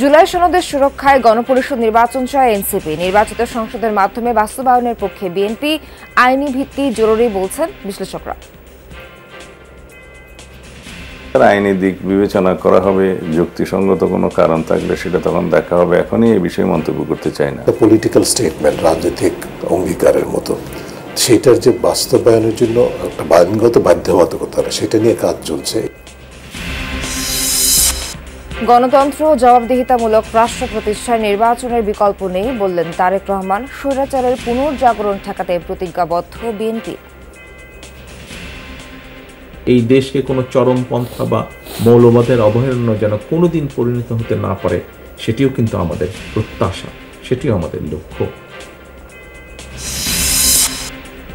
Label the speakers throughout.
Speaker 1: জুলাই সনদের সুরক্ষায় গণপরিষদ নির্বাচন চায় এনসিপি। নির্বাচিত সংসদের মাধ্যমে বাস্তবায়নের পক্ষে বিএনপি। আইনি ভিত্তি জরুরি বলছেন বিশ্লেষকরা।
Speaker 2: আইনি দিক বিবেচনা করা হবে, যুক্তিসঙ্গত কোনো কারণ থাকলে সেটা তখন দেখা হবে। এখনই এই বিষয়ে মন্তব্য করতে চাই না।
Speaker 3: পলিটিক্যাল স্টেটমেন্ট, রাজনৈতিক অঙ্গীকারের মতো, সেটার যে বাস্তবায়নের জন্য একটা আইনগত বাধ্যবাধকতা, সেটা নিয়ে কাজ চলছে।
Speaker 1: গণতন্ত্র জবাবদিহিতামূলক রাষ্ট্র প্রতিষ্ঠায় নির্বাচনের বিকল্প নেই বললেন তারেক রহমান। স্বৈরাচারের পুনর্জাগরণ ঠেকাতে প্রতিজ্ঞাবদ্ধ বিএনপি।
Speaker 4: এই দেশকে কোনো চরমপন্থা বা মৌলবাদের অভয়ারণ্য যেন কোনোদিন পরিণত হতে না পারে, সেটিও কিন্তু আমাদের প্রত্যাশা, সেটিও আমাদের লক্ষ্য।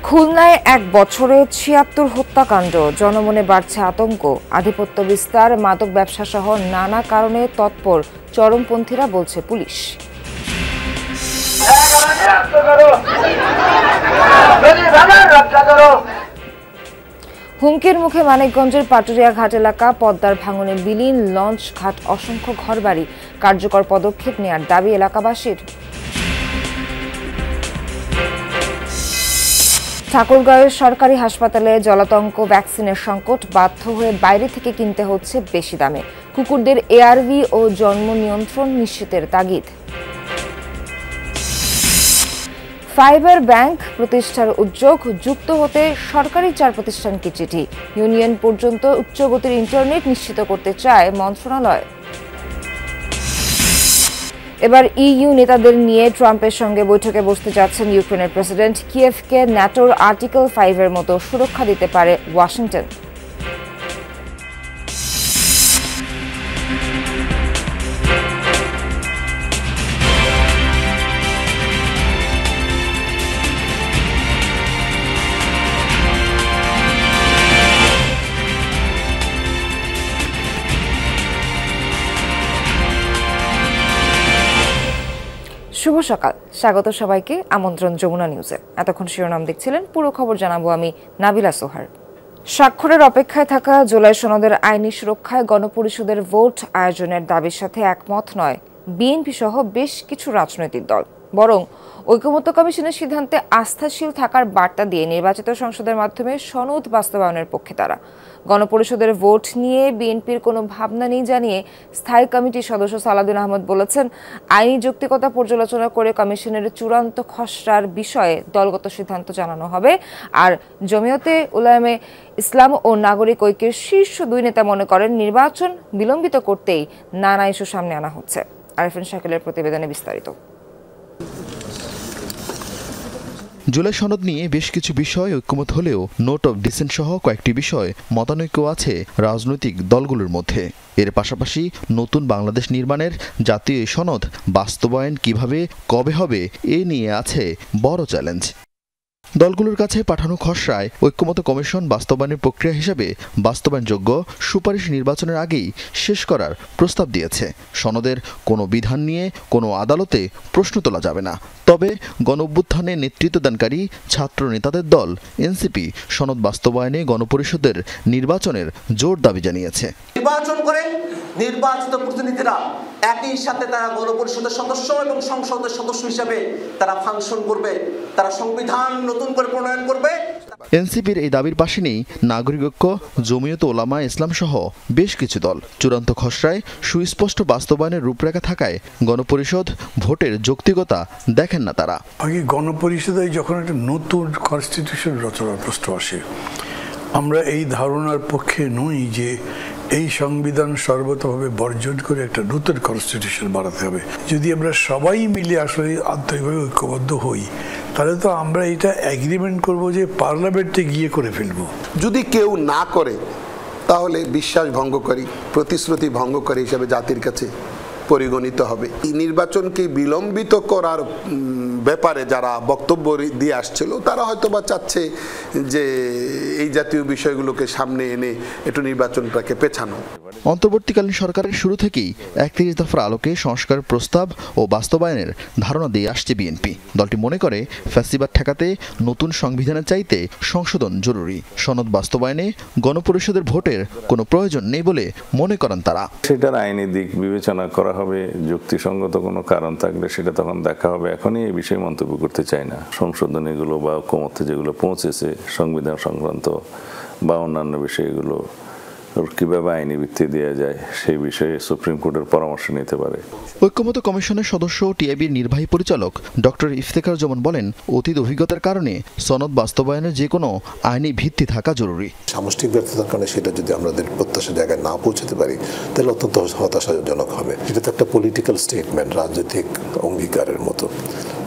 Speaker 1: খুলনায় এক বছরে ৭৬ হত্যাকাণ্ড, জনমনে বাড়ছে আতঙ্ক। আধিপত্য বিস্তার, মাদক ব্যবসা সহ নানা কারণে তৎপর চরমপন্থীরা বলছে পুলিশ। হুমকির মুখে মানিকগঞ্জের পাটুরিয়া ঘাট এলাকা। পদ্মার ভাঙনে বিলীন লঞ্চ ঘাট, অসংখ্য ঘরবাড়ি। কার্যকর পদক্ষেপ নেয়ার দাবি এলাকাবাসীর। ঠাকুরগাঁওয়ের সরকারি হাসপাতালে জলাতঙ্ক, ভ্যাকসিনের সংকট। বাধ্য হয়ে বাইরে থেকে কিনতে হচ্ছে বেশি দামে। কুকুরদের এআরভি ও জন্ম নিয়ন্ত্রণ নিশ্চিতের তাগিদ। ফাইবার ব্যাংক প্রতিষ্ঠার উদ্যোগ, যুক্ত হতে সরকারি 4 প্রতিষ্ঠানকে চিঠি। ইউনিয়ন পর্যন্ত উচ্চগতির ইন্টারনেট নিশ্চিত করতে চায় মন্ত্রণালয়। এবার ইইউ নেতাদের নিয়ে ট্রাম্পের সঙ্গে বৈঠকে বসতে যাচ্ছেন ইউক্রেনের প্রেসিডেন্ট। কিয়েভকে ন্যাটোর আর্টিকেল 5 এর মতো সুরক্ষা দিতে পারে ওয়াশিংটন। শুভ সকাল, স্বাগত সবাইকে। আমন্ত্রণ যমুনা নিউজে। এতক্ষণ শিরোনাম দেখছিলেন, পুরো খবর জানাবো আমি নাবিলা সোহার। স্বাক্ষরের অপেক্ষায় থাকা জুলাই সনদের আইনি সুরক্ষায় গণপরিষদের ভোট আয়োজনের দাবির সাথে একমত নয় বিএনপি সহ বেশ কিছু রাজনৈতিক দল। বরং ঐকমত্য কমিশনের সিদ্ধান্তে আস্থাশীল থাকার বার্তা দিয়ে নির্বাচিত সংসদের মাধ্যমে সনদ বাস্তবায়নের পক্ষে তারা। গণপরিষদের ভোট নিয়ে বিএনপির কোনো ভাবনা নেই জানিয়ে স্থায়ী কমিটির সদস্য সালাউদ্দিন আহমদ বলেছেন, আইনি যৌক্তিকতা পর্যালোচনা করে কমিশনের চূড়ান্ত খসড়ার বিষয়ে দলগত সিদ্ধান্ত জানানো হবে। আর জমিয়তে উলামায়ে ইসলাম ও নাগরিক ঐক্যের শীর্ষ 2 নেতা মনে করেন, নির্বাচন বিলম্বিত করতেই নানা ইস্যু সামনে আনা হচ্ছে। আরিফিন শাকিলের প্রতিবেদনে বিস্তারিত।
Speaker 5: জুলাই সনদ নিয়ে বেশ কিছু বিষয় ঐক্যমত হলেও নোট অব ডিসেন্ট সহ কয়েকটি বিষয় মতানৈক্য আছে রাজনৈতিক দলগুলোর মধ্যে। এর পাশাপাশি নতুন বাংলাদেশ নির্মাণের জাতীয় সনদ বাস্তবায়ন কিভাবে, কবে হবে, এ নিয়ে আছে বড় চ্যালেঞ্জ। দলগুলোর কাছে পাঠানো খসড়ায় ঐক্যমত কমিশন বাস্তবায়নের প্রক্রিয়া হিসেবে বাস্তবায়নযোগ্য সুপারিশ নির্বাচনের আগেই শেষ করার প্রস্তাব দিয়েছে। সনদের কোনো বিধান নিয়ে কোনো আদালতে প্রশ্ন তোলা যাবে না। তবে গণঅভ্যুত্থানে নেতৃত্বদানকারী ছাত্র নেতাদের দল এনসিপি সনদ বাস্তবায়নে গণপরিষদের নির্বাচনের জোর দাবি জানিয়েছে।
Speaker 6: নির্বাচন করে নির্বাচিত প্রতিনিধিরা একই সাথে তারা গণপরিষদের সদস্য এবং সংসদের সদস্য হিসেবে তারা ফাংশন করবে, তারা সংবিধান নতুন করে প্রণয়ন করবে।
Speaker 5: এনসিপির এই দাবির পাশে নেই নাগরিক ঐক্য, জমিয়তে উলামায়ে ইসলাম সহ বেশ কিছু দল। চূড়ান্ত খসড়ায় সুস্পষ্ট বাস্তবায়নের রূপরেখা থাকায় গণপরিষদ ভোটের যৌক্তিকতা দেখেন না তারা।
Speaker 7: আগে গণপরিষদে যখন একটা নতুন কনস্টিটিউশন রচনার প্রশ্ন আসে, আমরা এই ধারণার পক্ষে নই যে এই সংবিধান সর্বতভাবে বর্জন করে একটা নতুন কনস্টিটিউশন বানাতে হবে। যদি আমরা সবাই মিলে আসলে আন্তরিকভাবে ঐক্যবদ্ধ হই, তাহলে তো আমরা এটা এগ্রিমেন্ট করব যে পার্লামেন্টে গিয়ে করে ফেলবো।
Speaker 8: যদি কেউ না করে তাহলে বিশ্বাস ভঙ্গকারী, প্রতিশ্রুতি ভঙ্গকারী হিসেবে জাতির কাছে পরিগণিত হবে। এই নির্বাচনকে বিলম্বিত করার ব্যাপারে যারা বক্তব্য দিয়ে আসছিল, তারা হয়তো বা চাচ্ছে যে এই জাতীয় বিষয়গুলোকে সামনে এনে একটু নির্বাচনটাকে পেছানো।
Speaker 5: অন্তর্বর্তীকালীন সরকারের শুরু থেকেই ৩১ দফার আলোকে সংস্কার প্রস্তাব ও বাস্তবায়নের ধারণা দিয়ে আসছে বিএনপি। দলটি মনে করে ফ্যাসিবাদ ঠেকাতে নতুন সংবিধানের চাইতে সংশোধন জরুরি। সনদ বাস্তবায়নে গণপরিষদের ভোটের কোনো প্রয়োজন নেই বলে মনে করেন তারা।
Speaker 2: সেটার আইনি দিক বিবেচনা করা হবে, যুক্তিসঙ্গত কোনো কারণ থাকলে সেটা তখন দেখা হবে। এখনই এই বিষয়ে মন্তব্য করতে চাই না। সংশোধনীগুলো বা ঐকমত্যে যেগুলো পৌঁছেছে সংবিধান সংক্রান্ত বা অন্যান্য বিষয়গুলো কিভাবে আইনি ভিত্তি দেওয়া যায় সেই বিষয়ে সুপ্রিম কোর্টের পরামর্শ নিতে পারে।
Speaker 5: ঐক্যমত্য কমিশনের সদস্য টিআইবির নির্বাহী পরিচালক ডক্টর ইফতেখার জমান বলেন, অতীত অভিজ্ঞতার কারণে সনদ বাস্তবায়নের যে কোনো আইনি ভিত্তি থাকা জরুরি।
Speaker 3: সামষ্টিক ব্যর্থতার কারণে সেটা যদি আমাদের প্রত্যাশা জায়গায় না পৌঁছাতে পারি তাহলে অত্যন্ত হতাশাজনক হবে। এটা তো একটা পলিটিক্যাল স্টেটমেন্ট, রাজনৈতিক অঙ্গীকারের মতো।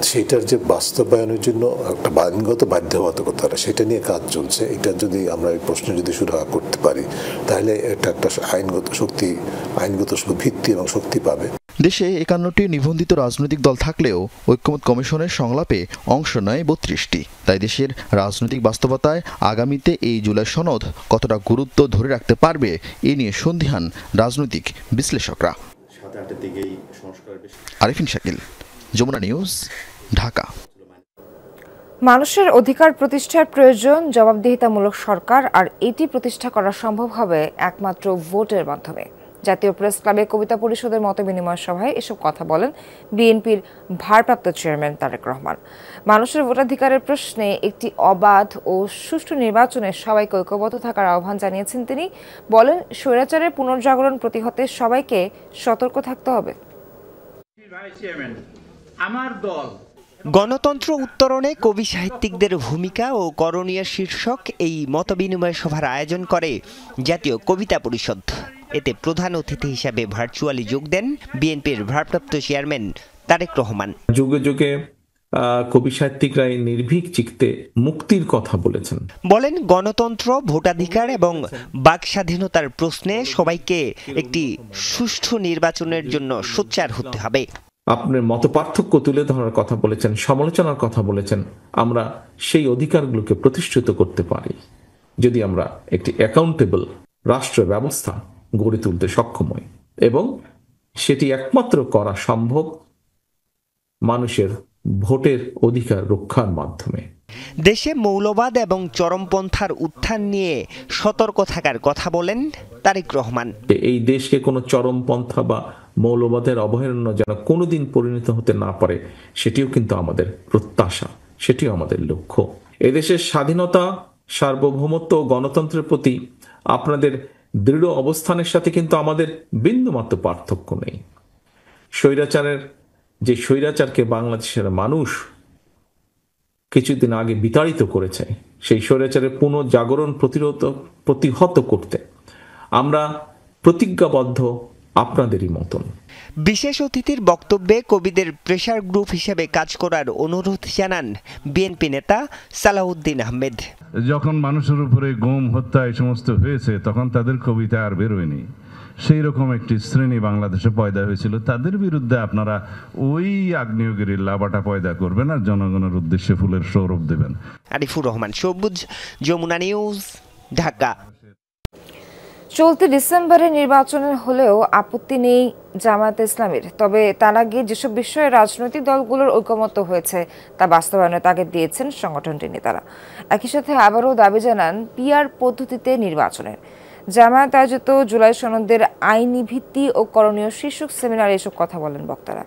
Speaker 3: সেটার যে বাস্তবায়নের জন্য একটা আইনগত বাধ্যবাধকতা সেটা নিয়ে কাজ চলছে। এটা যদি আমরা এই প্রশ্ন যদি সুরাহা করতে পারি তাহলে এটা একটা আইনগত ভিত্তি এবং শক্তি পাবে।
Speaker 5: দেশে ৫১টি নিবন্ধিত রাজনৈতিক দল থাকলেও ঐক্যমত কমিশনের সংলাপে অংশ নেয় ৩২টি। তাই দেশের রাজনৈতিক বাস্তবতায় আগামীতে এই জুলাই সনদ কতটা গুরুত্ব ধরে রাখতে পারবে এ নিয়ে সন্দিহান রাজনৈতিক বিশ্লেষকরা। আরিফিন শাকিল, যমুনা নিউজ, ঢাকা।
Speaker 1: মানুষের অধিকার প্রতিষ্ঠার প্রয়োজন, জবাবদিহিতামূলক সরকার, আর এটি প্রতিষ্ঠা করা সম্ভব হবে একমাত্র ভোটের মাধ্যমে। জাতীয় প্রেস ক্লাবে কবিতা পরিষদের মতবিনিময় সভায় এসব কথা বলেন বিএনপির ভারপ্রাপ্ত চেয়ারম্যান তারেক রহমান। মানুষের ভোটাধিকারের প্রশ্নে একটি অবাধ ও সুষ্ঠু নির্বাচনে সবাইকে ঐক্যবদ্ধ থাকার আহ্বান জানিয়েছেন তিনি। বলেন, স্বৈরাচারের পুনর্জাগরণ প্রতিহতে সবাইকে সতর্ক থাকতে হবে।
Speaker 9: গণতন্ত্র উত্তরণে কবি সাহিত্যিকদের ভূমিকা ও করণীয় শীর্ষক এই মতবিনিময় সভার আয়োজন করে জাতীয় কবিতা পরিষদ। এতে প্রধান অতিথি হিসাবে ভার্চুয়ালি যোগ দেন বিএনপির ভারপ্রাপ্ত চেয়ারম্যান তারেক রহমান।
Speaker 4: যুগে যুগে কবি সাহিত্যিকরা নির্ভীক চিত্তে মুক্তির কথা বলেছেন।
Speaker 9: বলেন, গণতন্ত্র, ভোটাধিকার এবং বাক স্বাধীনতার প্রশ্নে সবাইকে একটি সুষ্ঠু নির্বাচনের জন্য সোচ্চার হতে হবে।
Speaker 4: আপনার মত পার্থক্য তুলে ধরার কথা বলেছেন, সমালোচনার কথা বলেছেন। আমরা সেই অধিকারগুলোকে প্রতিষ্ঠিত করতে পারি যদি আমরা একটি অ্যাকাউন্টেবল রাষ্ট্র ব্যবস্থা গড়ে তুলতে সক্ষম হই, এবং সেটি একমাত্র করা সম্ভব মানুষের ভোটের অধিকার রক্ষার মাধ্যমে।
Speaker 9: দেশে মৌলবাদ এবং চরমপন্থার উত্থান নিয়ে সতর্ক থাকার কথা বলেন তারেক রহমান।
Speaker 4: এই দেশকে কোনো চরমপন্থা বা মৌলবাদের অভয়ারণ্য যেন কোনোদিন পরিণত হতে না পারে সেটিও কিন্তু আমাদের প্রত্যাশা, সেটিও আমাদের লক্ষ্য। এদেশের স্বাধীনতা, সার্বভৌমত্ব ও গণতন্ত্রের প্রতি আপনাদের দৃঢ় অবস্থানের সাথে কিন্তু আমাদের বিন্দুমাত্র পার্থক্য নেই। স্বৈরাচারকে বাংলাদেশের মানুষ কিছুদিন আগে বিতাড়িত করেছে, সেই স্বৈরাচারের পুনর্জাগরণ প্রতিহত করতে আমরা প্রতিজ্ঞাবদ্ধ আপনাদেরই মতন।
Speaker 9: বিশেষ অতিথির বক্তব্যে কবিদের প্রেসার গ্রুপ হিসেবে কাজ করার অনুরোধ জানান বিএনপি নেতা সালাউদ্দিন আহমেদ।
Speaker 10: যখন মানুষের উপরে গুম, হত্যা এই সমস্ত হয়েছে তখন তাদের কবিতা আর বেরোয়নি। সেই রকম একটি শ্রেণী বাংলাদেশে পয়দা হয়েছিল, তাদের বিরুদ্ধে আপনারা ওই আগ্নেয়গিরির লাভাটা পয়দা করবেন আর জনগণের উদ্দেশ্যে ফুলের সৌরভ দেবেন।
Speaker 9: আরিফুর রহমান সবুজ, যমুনা নিউজ, ঢাকা।
Speaker 1: চলতি ডিসেম্বরে নির্বাচনের হলেও আপত্তি নেই জামায়াতে ইসলামীর। তবে তার আগে যেসব বিষয়ে রাজনৈতিক দলগুলোর ঐকমত্য হয়েছে তা বাস্তবায়নের তাগিদ দিয়েছেন সংগঠনটির নেতারা। একই সাথে আবারও দাবি জানান পিআর পদ্ধতিতে নির্বাচনের। জামায়াত আয়োজিত জুলাই সনদের আইনি ভিত্তি ও করণীয় শীর্ষক সেমিনারে এসব কথা বলেন বক্তারা।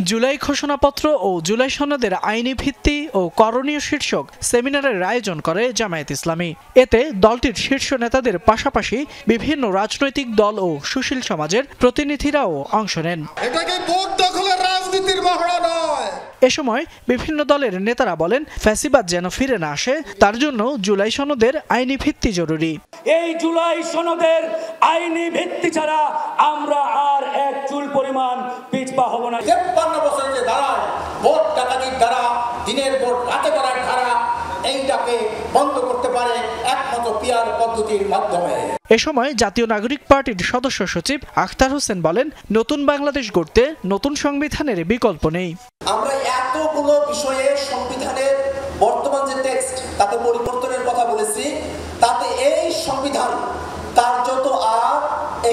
Speaker 11: জুলাই ঘোষণাপত্র ও জুলাই সনদের আইনি ভিত্তি ও করণীয় শীর্ষক সেমিনারের আয়োজন করে জামায়াত ইসলামী। এতে দলটির শীর্ষ নেতাদের পাশাপাশি বিভিন্ন রাজনৈতিক দল ও সুশীল সমাজের প্রতিনিধিরাও অংশ নেন। এ সময় বিভিন্ন দলের নেতারা বলেন, ফ্যাসিবাদ যেন ফিরে না আসে তার জন্য জুলাই সনদের আইনি ভিত্তি জরুরি।
Speaker 12: এই জুলাই সনদের আইনি ভিত্তি ছাড়া আমরা আর এক চুল পরিমাণ পিছপা হব না। 53 বছরের যে ধারা, ভোট ডাকাতির ধারা, দিনের ভোট রাতে করার ধারা, এইটাকে বন্ধ করতে পারে একমাত্র পিআর পদ্ধতির মাধ্যমে।
Speaker 11: এ সময় জাতীয় নাগরিক পার্টির সদস্য সচিব আখতার হোসেন বলেন, নতুন বাংলাদেশ গড়তে নতুন সংবিধানের বিকল্প নেই।
Speaker 6: আমরা এতগুলো বিষয়ে সংবিধানের বর্তমান যে টেক্সট তাতে পরিবর্তনের কথা বলেছি, তাতে এই সংবিধান কার্যত আর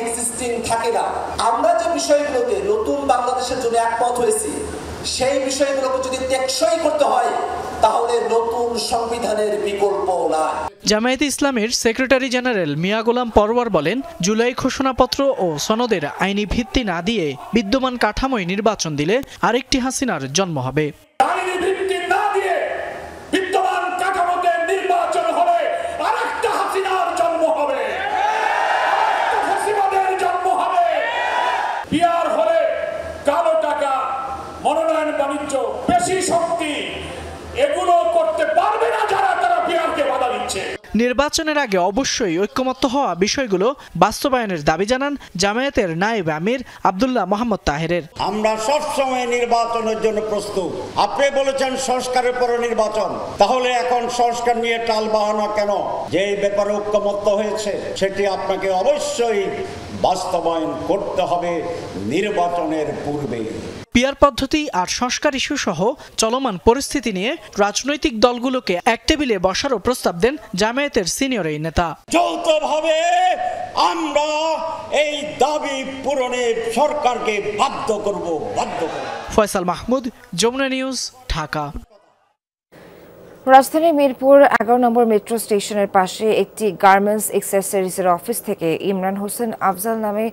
Speaker 6: এক্সিস্টিং থাকে না। আমরা যে বিষয়গুলোতে নতুন বাংলাদেশের জন্য একমত হয়েছি সেই বিষয়গুলোকে যদি টেকসই করতে হয় তাহলে নতুন সংবিধানের বিকল্প নাই।
Speaker 11: জামায়াতে ইসলামের সেক্রেটারি জেনারেল মিয়া গোলাম পরওয়ার বলেন, জুলাই ঘোষণাপত্র ও সনদের আইনি ভিত্তি না দিয়ে বিদ্যমান কাঠামোয় নির্বাচন দিলে আরেকটি হাসিনার জন্ম হবে।
Speaker 12: আইনি ভিত্তি না দিয়ে বিদ্যমান কাঠামোতে নির্বাচন হবে, আরেকটা হাসিনার জন্ম হবে, আরেকটা ফ্যাসিবাদের জন্ম হবে। বিয়ার হলে কালো টাকা, মনোনয়ন বাণিজ্য, বেশি শক্তি, এগুলো করতে পারবে না যারা তারা বিয়ারকে বাধা দিচ্ছে।
Speaker 11: নির্বাচনের আগে অবশ্যই ঐক্যমত্য হওয়া বিষয়গুলো বাস্তবায়নের দাবি জানান জামায়াতের নায়েব আমির আব্দুল্লাহ মোহাম্মদ তাহেরের।
Speaker 13: আমরা সবসময় নির্বাচনের জন্য প্রস্তুত। আপনি বলেছেন সংস্কারের পরে নির্বাচন, তাহলে এখন সংস্কার নিয়ে টাল বাহানা কেন? যে ব্যাপারে ঐক্যমত্য হয়েছে সেটি আপনাকে অবশ্যই বাস্তবায়ন করতে হবে নির্বাচনের পূর্বে।
Speaker 11: পিয়ার পদ্ধতি আর সংস্কার ইস্যু সহ চলমান পরিস্থিতি নিয়ে রাজনৈতিক দলগুলোকে এক টেবিলে বসারও প্রস্তাব দেন জামায়াতের সিনিয়র এই নেতা।
Speaker 13: যৌথভাবে আমরা এই দাবি পূরণে সরকারকে বাধ্য করব।
Speaker 11: ফয়সাল মাহমুদ, যমুনা নিউজ, ঢাকা।
Speaker 1: রাজধানীর মিরপুর 11 নম্বর মেট্রো স্টেশনের পাশে একটি গার্মেন্টস এক্সেসরিজের অফিস থেকে ইমরান হোসেন আফজাল নামে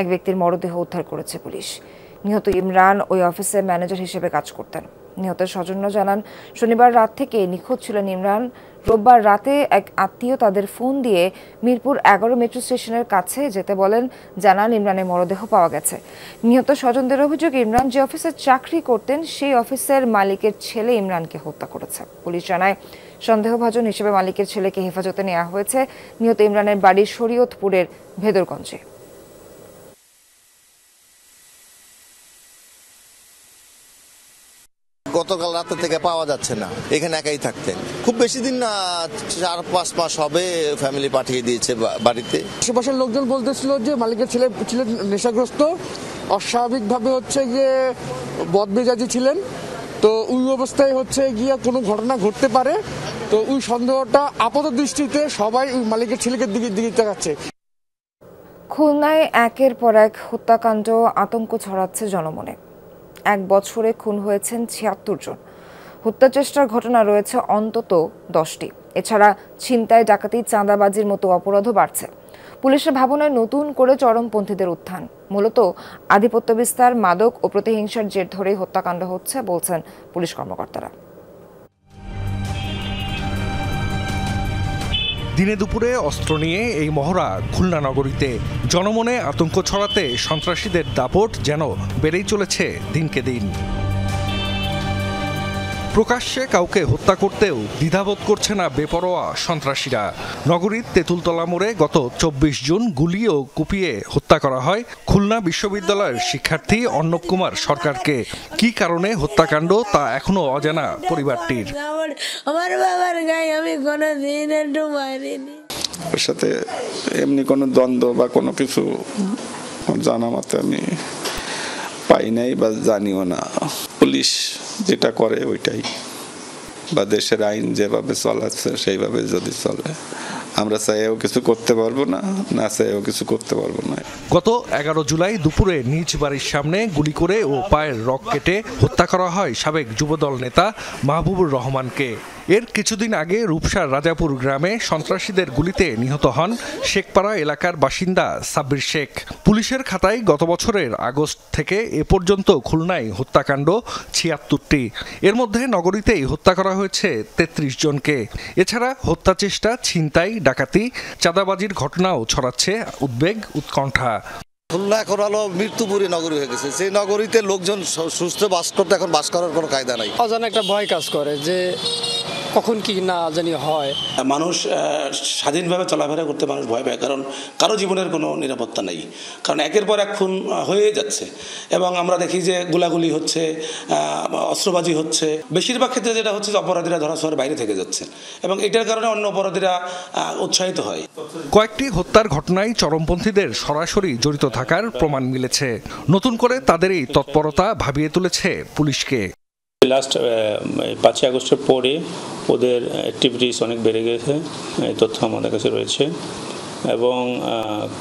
Speaker 1: এক ব্যক্তির মরদেহ উদ্ধার করেছে পুলিশ। নিহত ইমরান ওই অফিসে ম্যানেজার হিসেবে কাজ করতেন। নিহতের স্বজনরা জানান, শনিবার রাত থেকে নিখোঁজ ছিলেন ইমরান। রোববার রাতে এক আত্মীয় তাদের ফোন দিয়ে মিরপুর 11 মেট্রো স্টেশনের কাছে যেতে বলেন, জানান ইমরানের মরদেহ পাওয়া গেছে। নিহত স্বজনদের অভিযোগ, ইমরান যে অফিসে চাকরি করতেন সেই অফিসের মালিকের ছেলে ইমরানকে হত্যা করেছে। পুলিশ জানায়, সন্দেহভাজন হিসেবে মালিকের ছেলেকে হেফাজতে নেওয়া হয়েছে। নিহত ইমরানের বাড়ি শরীয়তপুরের ভেদরগঞ্জে।
Speaker 14: গতকাল রাত থেকে পাওয়া যাচ্ছে না, এখানে একাই থাকতেন। খুব বেশি দিন না, 4-5 মাস হবে ফ্যামিলি পাঠিয়ে দিয়েছে বাড়িতে।
Speaker 15: আশেপাশের লোকজন বলতেছিল যে মালিকের ছেলে ছিলেন নেশাগ্রস্ত, অস্বাভাবিকভাবে হচ্ছে গিয়ে বদমেজাজি ছিলেন। তো ওই অবস্থায় হচ্ছে গিয়ে কোনো ঘটনা ঘটতে পারে। তো ওই সন্দেহটা আপাত দৃষ্টিতে সবাই ওই মালিকের ছেলেকে দিকে তাকাচ্ছে।
Speaker 1: খুলনায় একের পর এক হত্যাকাণ্ড আতঙ্ক ছড়াচ্ছে জনমনে। 1 বছরে খুন হয়েছেন 76 জন। হত্যা চেষ্টার ঘটনা রয়েছে অন্তত 10টি। এছাড়া ছিনতাই, ডাকাতি, চাঁদাবাজির মতো অপরাধও বাড়ছে। পুলিশের ভাবনায় নতুন করে চরমপন্থীদের উত্থান। মূলত আধিপত্য বিস্তার, মাদক ও প্রতিহিংসার জের ধরেই হত্যাকাণ্ড হচ্ছে বলছেন পুলিশ কর্মকর্তারা।
Speaker 16: দিনে দুপুরে অস্ত্র নিয়ে এই মহড়া খুলনা নগরীতে। জনমনে আতঙ্ক ছড়াতে সন্ত্রাসীদের দাপট যেন বেড়েই চলেছে দিনকে দিন। প্রকাশ্যে কাউকে হত্যা করতেও দ্বিধাবোধ করছে না বেপরোয়া সন্ত্রাসীরা। নগরীর তেঁতুলতলা মোড়ে গত 24 জুন গুলি ও কুপিয়ে হত্যা করা হয় খুলনা বিশ্ববিদ্যালয়ের শিক্ষার্থী অর্ণব কুমার সরকারকে। কি কারণে হত্যাকাণ্ড তা এখনো অজানা পরিবারটির।
Speaker 17: আমার বাবার গায়ে আমি কোনোদিন একটু মারিনি।
Speaker 18: ওর সাথে এমনি কোনো দ্বন্দ্ব বা কোনো কিছু জানা মতে আমি পাই নাই বা জানিও না। পুলিশ যেটা করে ওইটাই, বা দেশের আইন যেভাবে চলাচ্ছে সেইভাবে যদি চলে, আমরা চাইও কিছু করতে পারবো না, না চাইও কিছু করতে পারবো না।
Speaker 16: গত 11 জুলাই দুপুরে নিজ বাড়ির সামনে গুলি করে ও পায়ের রক কেটে হত্যা করা হয় সাবেক যুবদল নেতা মাহবুবুর রহমানকে। এর কিছুদিন আগে রূপসার রাজাপুর গ্রামে সন্ত্রাসীদের গুলিতে নিহত হন শেখপাড়া এলাকার বাসিন্দা সাব্বির শেখ। পুলিশের খাতায় গত বছরের আগস্ট থেকে এ পর্যন্ত খুলনায় হত্যাকাণ্ড 76টি। এর মধ্যে নগরীতেই হত্যা করা হয়েছে 33 জনকে। এছাড়া হত্যা চেষ্টা, ছিনতাই, ডাকাতি, চাঁদাবাজির ঘটনাও ছড়াচ্ছে উদ্বেগ, উৎকণ্ঠা।
Speaker 14: খুলনা এখন হলো মৃত্যুপুরী নগরী হয়ে গেছে। সেই নগরীতে লোকজন সুস্থ বাস করতে এখন বাস করার কোনো কায়দা নাই।
Speaker 15: অজানা একটা ভয় কাজ করে যে কখন কি না জানি হয়।
Speaker 19: মানুষ স্বাধীনভাবে চলাফেরা করতে মানুষ ভয় পায়, কারণ কারো জীবনের কোনো নিরাপত্তা নেই। কারণ একের পর এক খুন হয়ে যাচ্ছে এবং আমরা দেখি যে গোলাগুলি হচ্ছে, অস্ত্রবাজি হচ্ছে। বেশিরভাগ ক্ষেত্রে যেটা হচ্ছে যে অপরাধীরা ধরাছোঁয়ার বাইরে থেকে যাচ্ছে এবং এটার কারণে অন্য অপরাধীরা উৎসাহিত হয়।
Speaker 16: কয়েকটি হত্যার ঘটনায় চরমপন্থীদের সরাসরি জড়িত থাকার প্রমাণ মিলেছে। নতুন করে তাদের এই তৎপরতা ভাবিয়ে তুলেছে পুলিশকে।
Speaker 20: লাস্ট 5 আগস্টের পরে ওদের অ্যাক্টিভিটিস অনেক বেড়ে গেছে, এই তথ্য আমাদের কাছে রয়েছে। এবং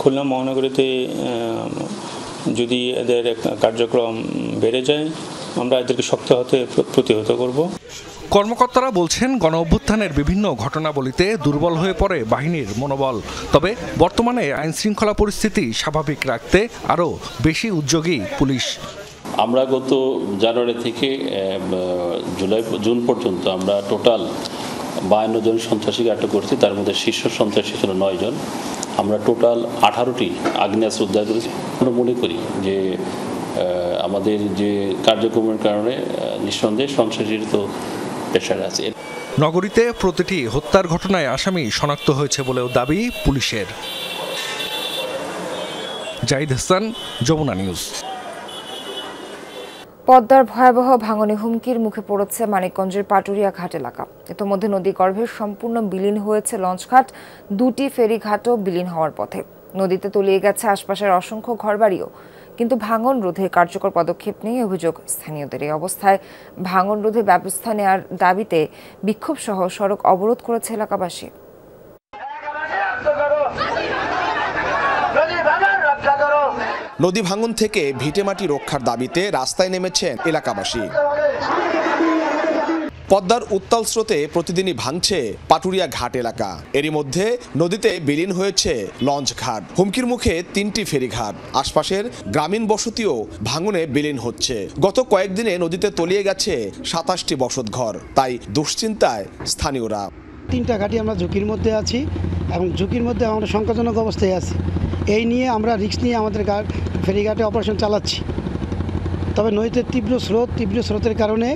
Speaker 20: খুলনা মহানগরীতে যদি এদের কার্যক্রম বেড়ে যায় আমরা এদেরকে শক্ত হাতে প্রতিহত করব।
Speaker 16: কর্মকর্তারা বলছেন গণ অভ্যুত্থানের বিভিন্ন ঘটনাবলিতে দুর্বল হয়ে পড়ে বাহিনীর মনোবল। তবে বর্তমানে আইনশৃঙ্খলা পরিস্থিতি স্বাভাবিক রাখতে আরও বেশি উদ্যোগী পুলিশ।
Speaker 21: আমরা গত জানুয়ারি থেকে জুন পর্যন্ত আমরা টোটাল 52 জন সন্ত্রাসীকে আটক করছি, তার মধ্যে শীর্ষ সন্ত্রাসী ছিল 9 জন। আমরা টোটাল 18টি আগ্নেয়াস্ত্র উদ্ধার করেছি। আমরা মনে করি যে আমাদের যে কার্যক্রমের কারণে নিঃসন্দেহে সন্ত্রাসীর তো প্রেশার আছে।
Speaker 16: নগরীতে প্রতিটি হত্যার ঘটনায় আসামি শনাক্ত হয়েছে বলেও দাবি পুলিশের। জাহিদ হাসান, যমুনা নিউজ।
Speaker 1: পদ্মার ভয়াবহ ভাঙনে হুমকির মুখে পড়েছে মানিকগঞ্জের পাটুরিয়া ঘাট এলাকা। ইতোমধ্যে নদীগর্ভে সম্পূর্ণ বিলীন হয়েছে লঞ্চঘাট, 2টি ফেরিঘাটও বিলীন হওয়ার পথে। নদীতে তলিয়ে গেছে আশপাশের অসংখ্য ঘরবাড়িও। কিন্তু ভাঙন রোধে কার্যকর পদক্ষেপ নেই অভিযোগ স্থানীয়দের। এই অবস্থায় ভাঙন রোধে ব্যবস্থা নেওয়ার দাবিতে বিক্ষোভ সহ সড়ক অবরোধ করেছে এলাকাবাসী।
Speaker 22: নদী ভাঙন থেকে ভিটেমাটি রক্ষার দাবিতে রাস্তায় নেমেছেন এলাকাবাসী। পদ্মার উত্তাল স্রোতে প্রতিদিনই ভাঙছে পাটুরিয়া ঘাট এলাকা। এরই মধ্যে নদীতে বিলীন হয়েছে লঞ্চ ঘাট, হুমকির মুখে 3টি ফেরিঘাট। আশপাশের গ্রামীণ বসতিও ভাঙনে বিলীন হচ্ছে। গত কয়েকদিনে নদীতে তলিয়ে গেছে 27টি বসতঘর। তাই দুশ্চিন্তায় স্থানীয়রা।
Speaker 23: 3টা ঘাটই আমরা ঝুঁকির মধ্যে আছি এবং ঝুঁকির মধ্যে আমরা সংকটজনক অবস্থায় আছি। এই নিয়ে আমরা রিস্ক নিয়ে আমাদের ফেরিঘাটে অপারেশন চালাচ্ছি। তবে নদীতে তীব্র স্রোতের কারণে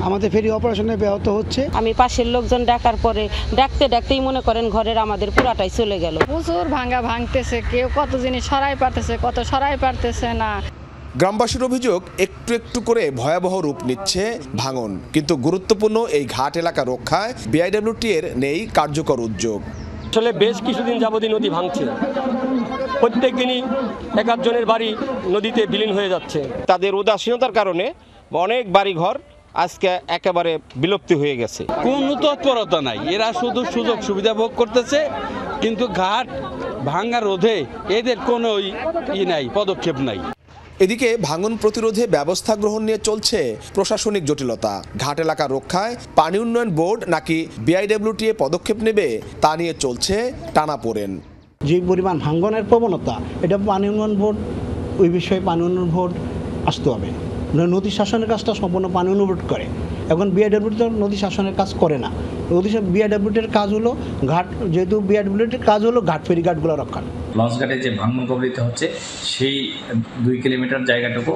Speaker 23: আমাদের ফেরি অপারেশনে ব্যাহত হচ্ছে।
Speaker 24: আমি পাশের লোকজন ডাকার পরে ডাকতেই মনে করেন ঘরের আমাদের পুরাটাই চলে গেল।
Speaker 25: প্রচুর ভাঙতেছে, কেউ কত জিনিস সরাই পারতেছে, কত সরাই পারতেছে না।
Speaker 22: গ্রামবাসীর অভিযোগ, একটু একটু করে ভয়াবহ রূপ নিচ্ছে ভাঙন। কিন্তু গুরুত্বপূর্ণ এই ঘাট এলাকা রক্ষায় বিআইডব্লিউটি এর নেই কার্যকর উদ্যোগ।
Speaker 26: আসলে বেশ কিছুদিন যাবতীয় নদী ভাঙছে, প্রত্যেক দিনই 1-8 জনের বাড়ি নদীতে বিলীন হয়ে যাচ্ছে।
Speaker 27: তাদের উদাসীনতার কারণে অনেক বাড়িঘর আজকে একেবারে বিলুপ্তি হয়ে গেছে।
Speaker 28: কোনো তৎপরতা নাই, এরা শুধু সুযোগ সুবিধা ভোগ করতেছে, কিন্তু ঘাট ভাঙা রোধে এদের কোনো নাই, পদক্ষেপ নাই।
Speaker 22: এদিকে ভাঙন প্রতিরোধে ব্যবস্থা গ্রহণ নিয়ে চলছে প্রশাসনিক জটিলতা। ঘাট এলাকা রক্ষায় পানি উন্নয়ন বোর্ড নাকি বিআইডব্লিউটি পদক্ষেপ নেবে তা নিয়ে চলছে টানাপোড়েন।
Speaker 23: যে পরিমাণ ভাঙনের প্রবণতা, এটা পানি উন্নয়ন বোর্ড, ওই বিষয়ে পানি উন্নয়ন বোর্ড আসতে হবে। নদী শাসনের কাজটা সম্পূর্ণ পানি উন্নয়ন বোর্ড করে। এখন বিআইডব্লিউটি তো নদী শাসনের কাজ করে না। বিআইডব্লিউটির কাজ হলো ঘাট, যেহেতু বিআইডব্লিউটির কাজ হলো ঘাট ফেরিঘাটগুলো রক্ষা।
Speaker 29: লঞ্চঘাটে যে ভাঙন কবলিত হচ্ছে সেই 2 কিলোমিটার জায়গাটুকু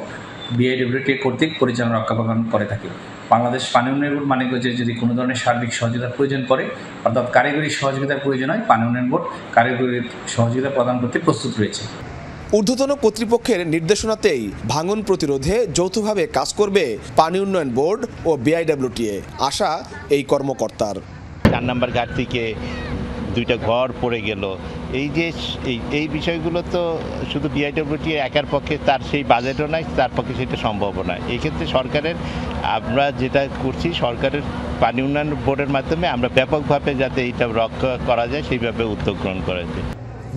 Speaker 29: বিআইডব্লিউটি কর্তৃক পরিচালনা রক্ষণাবেক্ষণ করে থাকে। বাংলাদেশ পানি উন্নয়ন বোর্ড মানিকগঞ্জে যদি কোনো ধরনের সার্বিক সহযোগিতার প্রয়োজন পড়ে, অর্থাৎ কারিগরি সহযোগিতার প্রয়োজন হয়, পানি উন্নয়ন বোর্ড কারিগরি সহযোগিতা প্রদান করতে প্রস্তুত রয়েছে।
Speaker 22: ঊর্ধ্বতন কর্তৃপক্ষের নির্দেশনাতেই ভাঙন প্রতিরোধে যৌথভাবে কাজ করবে পানি উন্নয়ন বোর্ড ও বিআইডব্লিউটিএ, আশা এই কর্মকর্তার।
Speaker 30: 4 নম্বর ঘাট থেকে 2টা ঘর পড়ে গেল, এই বিষয়গুলো তো শুধু বিআইডব্লিউটি একার পক্ষে, তার সেই বাজেটও নাই, তার পক্ষে সেটা সম্ভব নয়। এই ক্ষেত্রে সরকারের, আমরা যেটা করছি, সরকারের পানি উন্নয়ন বোর্ডের মাধ্যমে আমরা ব্যাপকভাবে যাতে এইটা রক্ষা করা যায় সেইভাবে উদ্যোগ গ্রহণ করা যায়।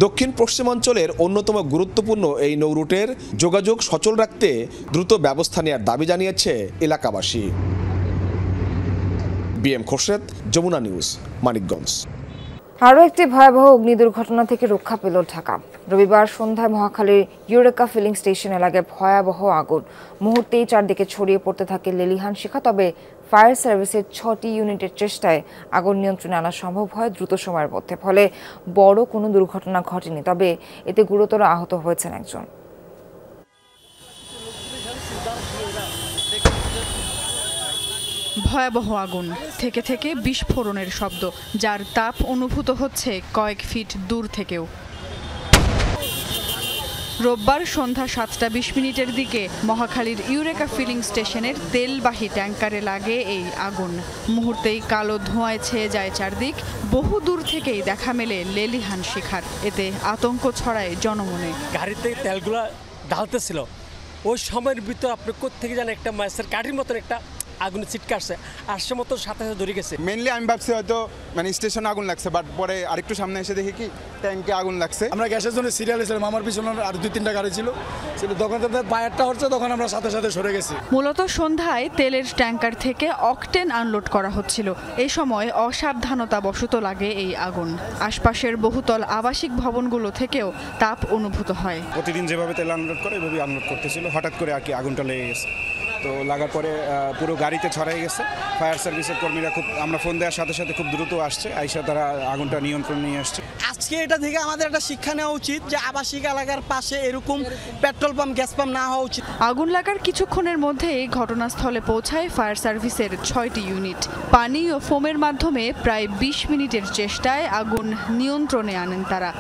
Speaker 22: দক্ষিণ পশ্চিমাঞ্চলের অন্যতম গুরুত্বপূর্ণ এই নৌরুটের যোগাযোগ সচল রাখতে দ্রুত ব্যবস্থা নেওয়ার দাবি জানিয়েছে এলাকাবাসী। B M Khorshed, Jamuna news, Manikganj.
Speaker 1: আরও একটি ভয়াবহ অগ্নি দুর্ঘটনা থেকে রক্ষা পেল ঢাকা। রবিবার সন্ধ্যায় মহাখালীর ইউরেকা ফিলিং স্টেশন এলাকায় ভয়াবহ আগুন। মুহূর্তেই চারদিকে ছড়িয়ে পড়তে থাকে লেলিহান শিখা। তবে ফায়ার সার্ভিসের 6টি ইউনিটের চেষ্টায় আগুন নিয়ন্ত্রণে আনা সম্ভব হয় দ্রুত সময়ের মধ্যে। ফলে বড় কোনো দুর্ঘটনা ঘটেনি, তবে এতে গুরুতর আহত হয়েছেন একজন।
Speaker 31: ভয়াবহ আগুন, থেকে থেকে বিস্ফোরণের শব্দ, যার তাপ অনুভূত হচ্ছে কয়েক ফিট দূর থেকেও। রোববার সন্ধ্যা 7:20 দিকে মহাখালীর ইউরেকা ফিলিং স্টেশনের তেলবাহী ট্যাঙ্কারে লাগে এই আগুন। মুহূর্তেই কালো ধোঁয়ায় ছেয়ে যায় চারদিক। বহু দূর থেকেই দেখা মেলে লেলিহান শিখার। এতে আতঙ্ক ছড়ায় জনমনে।
Speaker 32: গাড়িতে তেলগুলো ঢালতেছিল, ওই সময়ের ভিতর আপনি কোত্থেকে জানেন একটা মাছের কাঠির মতন একটা
Speaker 2: আগুনে ছিটকে আসছে, আসছে মতো সাথে সাথে ধরে গেছে।
Speaker 3: মেইনলি আমি ভাবছি হয়তো মানে স্টেশনে আগুন লাগছে, বাট পরে আরেকটু সামনে এসে দেখি কি ট্যাঙ্কে আগুন লাগছে।
Speaker 4: আমরা গ্যাসের জন্য সিরিয়াল ছিলাম, আমার পিছনে আর 2-3টা গাড়ি ছিল, তখন তাদের ফায়ারটা হচ্ছে, তখন আমরা সাথে সাথে সরে গেছি।
Speaker 31: মূলত সন্ধ্যায় তেলের ট্যাঙ্কার থেকে অকটেন আনলোড করা হচ্ছিল। এই সময় অসাবধানতাবশত লাগে এই আগুন। আশপাশের বহুতল আবাসিক ভবনগুলো থেকেও তাপ অনুভূত হয়।
Speaker 4: প্রতিদিন যেভাবে তেল আনলোড করে এভাবেই আনলোড করতেছিল, হঠাৎ করে আর কি আগুনটা লেগে গেছে। তো লাগার পরে পুরো গাড়িতে ছড়াই গেছে। ফায়ার সার্ভিসের কর্মীরা আমরা ফোন দেওয়ার সাথে সাথে খুব দ্রুত আসছে, আইসা তারা আগুনটা নিয়ন্ত্রণ নিয়ে আসছে।
Speaker 2: আজকে এটা থেকে আমাদের একটা শিক্ষা নেওয়া উচিত যে আবাসিক এলাকার পাশে এরকম পেট্রোল পাম্প, গ্যাস পাম্প না হওয়া উচিত।
Speaker 31: আগুন লাগার কিছুক্ষণের মধ্যেই ঘটনাস্থলে পৌঁছায় ফায়ার সার্ভিসের 6টি ইউনিট। পানি ও ফোমের মাধ্যমে প্রায় 20 মিনিটের চেষ্টায় আগুন নিয়ন্ত্রণে আনেন তারা।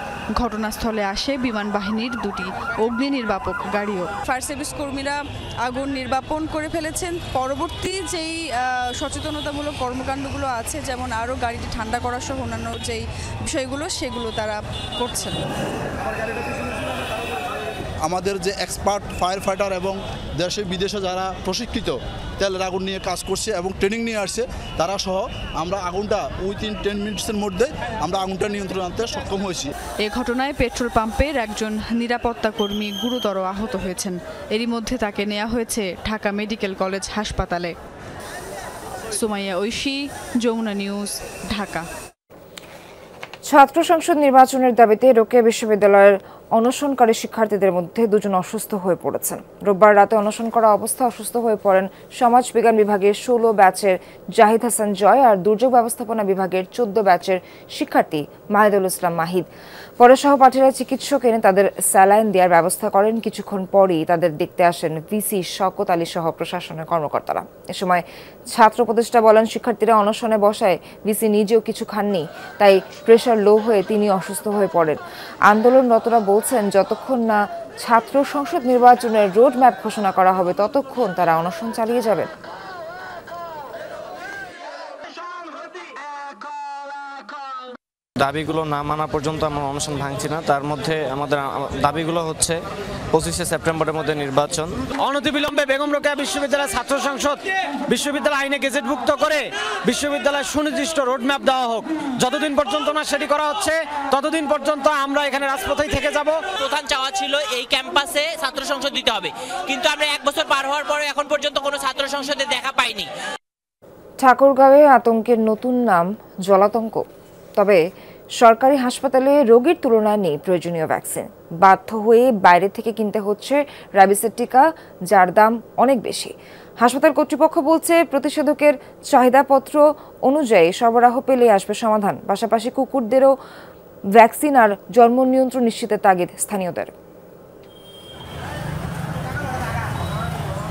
Speaker 31: ঘটনাস্থলে আসে বিমান বাহিনীর 2টি অগ্নি নির্বাপক গাড়িও। ফায়ার সার্ভিস কর্মীরা আগুন নির্বাপন করে ফেলেছেন। পরবর্তী যেই সচেতনতামূলক কর্মকাণ্ডগুলো আছে, যেমন আরও গাড়িটি ঠান্ডা করা সহ অন্যান্য যেই বিষয়গুলো, সেগুলো তারা করছেন।
Speaker 4: আমাদের যে এক্সপার্ট ফায়ার ফাইটার এবং দেশে বিদেশে যারা প্রশিক্ষিত তেলের আগুন নিয়ে কাজ করছে এবং ট্রেনিং নিয়ে আসছে, তারা সহ আমরা আগুনটা উইথিন 10 মিনিটসের মধ্যে আমরা আগুনটা নিয়ন্ত্রণ আনতে সক্ষম হয়েছি।
Speaker 31: এ ঘটনায় পেট্রোল পাম্পের একজন নিরাপত্তা কর্মী গুরুতর আহত হয়েছেন। এরই মধ্যে তাকে নেওয়া হয়েছে ঢাকা মেডিকেল কলেজ হাসপাতালে। সুমাইয়া ঐশী, যমুনা নিউজ, ঢাকা।
Speaker 1: ছাত্র সংসদ নির্বাচনের দাবিতে রোকেয়া বিশ্ববিদ্যালয়ের অনশনকারী শিক্ষার্থীদের মধ্যে 2 জন অসুস্থ হয়ে পড়েছেন। রোববার রাতে অনশন করা অবস্থায় অসুস্থ হয়ে পড়েন সমাজ বিজ্ঞান বিভাগের 16 ব্যাচের জাহিদ হাসান জয় আর দুর্যোগ ব্যবস্থাপনা বিভাগের 14 ব্যাচের শিক্ষার্থী মাহিদুল ইসলাম মাহিদ। পরে সহপাঠীরা চিকিৎসক এনে তাদের স্যালাইন দেওয়ার ব্যবস্থা করেন। কিছুক্ষণ পরই তাদের দেখতে আসেন ভিসি শওকত আলী সহ প্রশাসনের কর্মকর্তারা। এ সময় ছাত্র উপদেষ্টা বলেন, শিক্ষার্থীরা অনশনে বসায় ভিসি নিজেও কিছু খাননি, তাই প্রেশার লো হয়ে তিনি অসুস্থ হয়ে পড়েন। আন্দোলনরতরা বলছেন, যতক্ষণ না ছাত্র সংসদ নির্বাচনের রোড ম্যাপ ঘোষণা করা হবে ততক্ষণ তারা অনশন চালিয়ে যাবে।
Speaker 5: দাবিগুলো না মানা পর্যন্ত আমরা অনশন ভাঙছি না। তার মধ্যে আমাদের দাবিগুলো হচ্ছে 25শে সেপ্টেম্বরের মধ্যে নির্বাচন,
Speaker 2: অনতিবিলম্বে বেগম রোকেয়া বিশ্ববিদ্যালয় ছাত্র সংসদ বিশ্ববিদ্যালয় আইনে গেজেটভুক্ত করে বিশ্ববিদ্যালয়ের সুনির্দিষ্ট রোডম্যাপ দেওয়া হোক। যতদিন পর্যন্ত না সেটি করা হচ্ছে ততদিন পর্যন্ত আমরা এখানে রাজপথেই থেকে যাব।
Speaker 6: প্রধান চাওয়া ছিল এই ক্যাম্পাসে ছাত্র সংসদ দিতে হবে, কিন্তু আমরা 1 বছর পার হওয়ার পরে এখন পর্যন্ত কোনো ছাত্র সংসদে দেখা পাইনি।
Speaker 1: ঠাকুরগাঁওয়ে আতঙ্কের নতুন নাম জলাতঙ্ক। তবে সরকারি হাসপাতালে রোগীর তুলনায় নেই প্রয়োজনীয় ভ্যাকসিন। বাধ্য হয়ে বাইরে থেকে কিনতে হচ্ছে র্যাবিসের টিকা, যার দাম অনেক বেশি। হাসপাতাল কর্তৃপক্ষ বলছে, প্রতিষেধকের চাহিদাপত্র অনুযায়ী সরবরাহ পেলে আসবে সমাধান। পাশাপাশি কুকুরদেরও ভ্যাকসিন আর জন্ম নিয়ন্ত্রণ নিশ্চিতের তাগিদ স্থানীয়দের।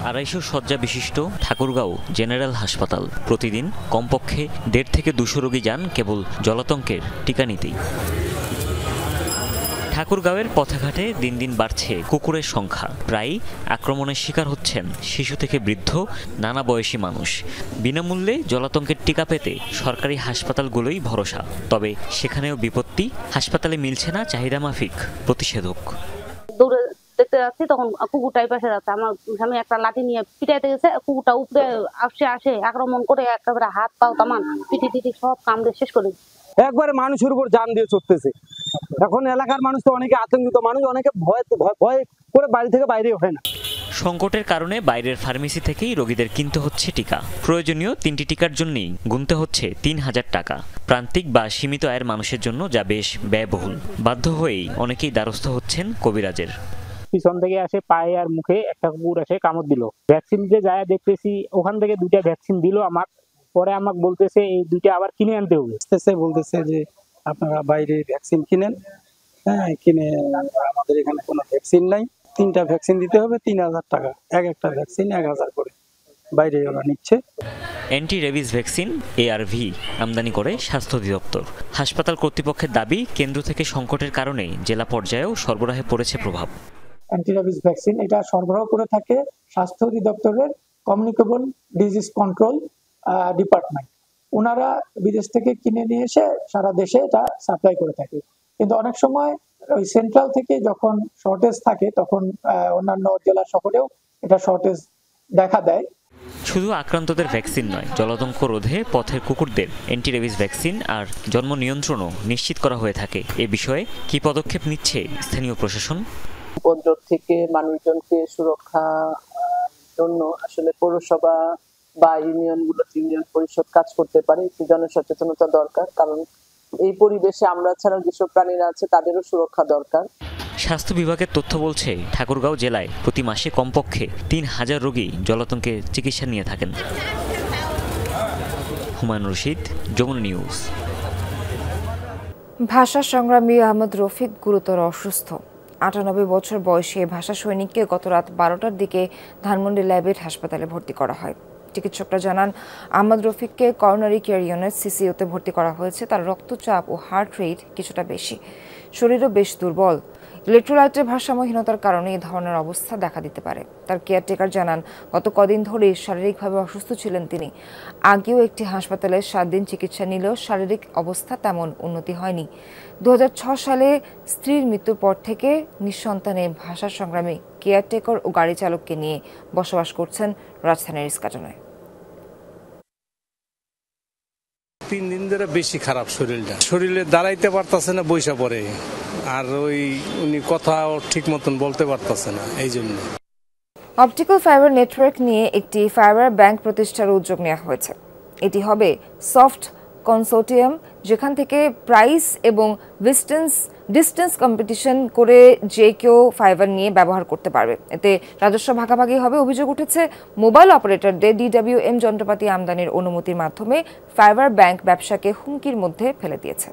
Speaker 7: 250 শয্যা বিশিষ্ট ঠাকুরগাঁও জেনারেল হাসপাতাল প্রতিদিন কমপক্ষে 1.5 থেকে 200 রোগী যান কেবল জলাতঙ্কের টিকা নিতেই। ঠাকুরগাঁওয়ের পথঘাটে দিন দিন বাড়ছে কুকুরের সংখ্যা। প্রায় আক্রমণের শিকার হচ্ছেন শিশু থেকে বৃদ্ধ নানা বয়সী মানুষ। বিনামূল্যে জলাতঙ্কের টিকা পেতে সরকারি হাসপাতালগুলোই ভরসা। তবে সেখানেও বিপত্তি, হাসপাতালে মিলছে না চাহিদা মাফিক প্রতিষেধক।
Speaker 8: দেখতে যাচ্ছি তখন কুকুরটাই পাশে যাচ্ছে, আমার স্বামী একটা লাঠি নিয়ে পিটাইতে গেছে, কুকুরটা উপরে আসে আক্রমণ করে একেবারে হাত পাও তামান পিটি সব কামড়ে শেষ করে
Speaker 2: একবারে মানুষের উপর জান দিয়ে চড়তেছে। এখন এলাকার মানুষ তো অনেকে আতঙ্কিত, মানুষ অনেকে ভয় করে বাড়ি থেকে বাইরে হয় না।
Speaker 7: সংকটের কারণে বাইরের ফার্মেসি থেকেই রোগীদের কিনতে হচ্ছে টিকা। প্রয়োজনীয় 3টি টিকার জন্যই গুনতে হচ্ছে 3000 টাকা। প্রান্তিক বা সীমিত আয়ের মানুষের জন্য যা বেশ ব্যয়বহুল। বাধ্য হয়েই অনেকেই দ্বারস্থ হচ্ছেন কবিরাজের।
Speaker 9: পিছন থেকে আসে পায়ে আর মুখে একটা কুকুর এসে কামড় দিল। ভ্যাকসিন যে যায় দেখতেছি ওখান থেকে 2টা ভ্যাকসিন দিল আমাকে। পরে আমাকে বলতেছে এই 2টা আবার কিনে আনতে হবে।
Speaker 10: বলতেছে যে আপনারা বাইরে ভ্যাকসিন কিনেন, হ্যাঁ কিনে, আমাদের এখানে কোনো ভ্যাকসিন নাই। 3টা ভ্যাকসিন দিতে হবে 3000 টাকা, একটা ভ্যাকসিন 1000 করে বাইরে ওরা নিচ্ছে।
Speaker 7: অ্যান্টি রেবিস ভ্যাকসিন ARV আমদানি করে স্বাস্থ্য অধিদপ্তর। হাসপাতাল কর্তৃপক্ষের দাবি, কেন্দ্র থেকে সংকটের কারণে জেলা পর্যায়েও সরবরাহে পড়েছে প্রভাব।
Speaker 10: অ্যান্টি রেবিস ভ্যাকসিন এটা সরবরাহ করে থাকে স্বাস্থ্য অধিদপ্তরের কমিউনিকেবল ডিজিজ কন্ট্রোল ডিপার্টমেন্ট। ওনারা বিদেশ থেকে কিনে নিয়ে এসে সারা দেশে এটা সাপ্লাই করে থাকে। কিন্তু অনেক সময় ওই সেন্ট্রাল থেকে যখন শর্টেজ থাকে তখন অন্যান্য জেলা শহরেও এটা শর্টেজ দেখা দেয়।
Speaker 7: শুধু আক্রান্তদের ভ্যাকসিন নয়, জলাতঙ্ক রোধে পথের কুকুরদের অ্যান্টি রেবিস ভ্যাকসিন আর জন্ম নিয়ন্ত্রণও নিশ্চিত করা হয়ে থাকে। এ বিষয়ে কি পদক্ষেপ নিচ্ছে স্থানীয় প্রশাসন?
Speaker 11: উপদ্রব থেকে মানুষজনকে সুরক্ষা জন্য আসলে পৌরসভা বা ইউনিয়নগুলোতে ইউনিয়ন পরিষদ কাজ করতে পারে। একটু জনসচেতনতা দরকার, কারণ এই পরিবেশে আমরা ছাড়াও যেসব প্রাণীরা আছে তাদেরও সুরক্ষা দরকার।
Speaker 7: স্বাস্থ্য বিভাগের তথ্য বলছে ঠাকুরগাঁও জেলায় প্রতি মাসে কমপক্ষে ৩,০০০ রোগী জলাতঙ্কের চিকিৎসা নিয়ে থাকেন। হুমায়ুন রশিদ, যমুনা নিউজ।
Speaker 1: ভাষা সংগ্রামী আহমদ রফিক গুরুতর অসুস্থ। ৯৮ বছর বয়সী ভাষা সৈনিককে গত রাত ১২টার দিকে ধানমন্ডি ল্যাবেট হাসপাতালে ভর্তি করা হয়। চিকিৎসকরা জানান, আহমদ রফিককে করোনারি কেয়ার ইউনিট সিসিইউতে ভর্তি করা হয়েছে। তার রক্তচাপ ও হার্ট রেট কিছুটা বেশি, শরীরও বেশ দুর্বল। ইলেকট্রোলাইটের ভারসাম্যহীনতার কারণে এই ধরনের অবস্থা দেখা দিতে পারে। তার কেয়ারটেকার জানান, গত কদিন ধরেই শারীরিকভাবে অসুস্থ ছিলেন তিনি। আগেও একটি হাসপাতালে ৭ দিন চিকিৎসা নিলেও শারীরিক অবস্থা তেমন উন্নতি হয়নি। ২০০৬ সালে স্ত্রীর মৃত্যুর পর থেকে নিঃসন্তানে ভাষা সংগ্রামী কেয়ারটেকার ও গাড়ি চালককে নিয়ে বসবাস করছেন রাজধানীর ইস্কাটনে।
Speaker 12: ৩ দিন ধরে বেশি খারাপ শরীরে দাঁড়াইতে পারতেছে না, বইসা পড়ে। আর উনি কথাও ঠিক মতন বলতে পারতেছে না। এই জন্য
Speaker 1: অপটিক্যাল ফাইবার নেটওয়ার্ক নিয়ে একটি ফাইবার ব্যাংক প্রতিষ্ঠার উদ্যোগ নেওয়া হয়েছে। এটি হবে সফট কনসোর্টিয়াম, যেখান থেকে প্রাইস এবং ডিস্টেন্স কম্পিটিশন করে যে কেউ ফাইবার নিয়ে ব্যবহার করতে পারবে। এতে রাজস্ব ভাগাভাগি হবে। অভিযোগ উঠেছে, মোবাইল অপারেটরদের DWM যন্ত্রপাতি আমদানির অনুমতির মাধ্যমে ফাইবার ব্যাংক ব্যবসাকে হুমকির মধ্যে ফেলে দিয়েছে।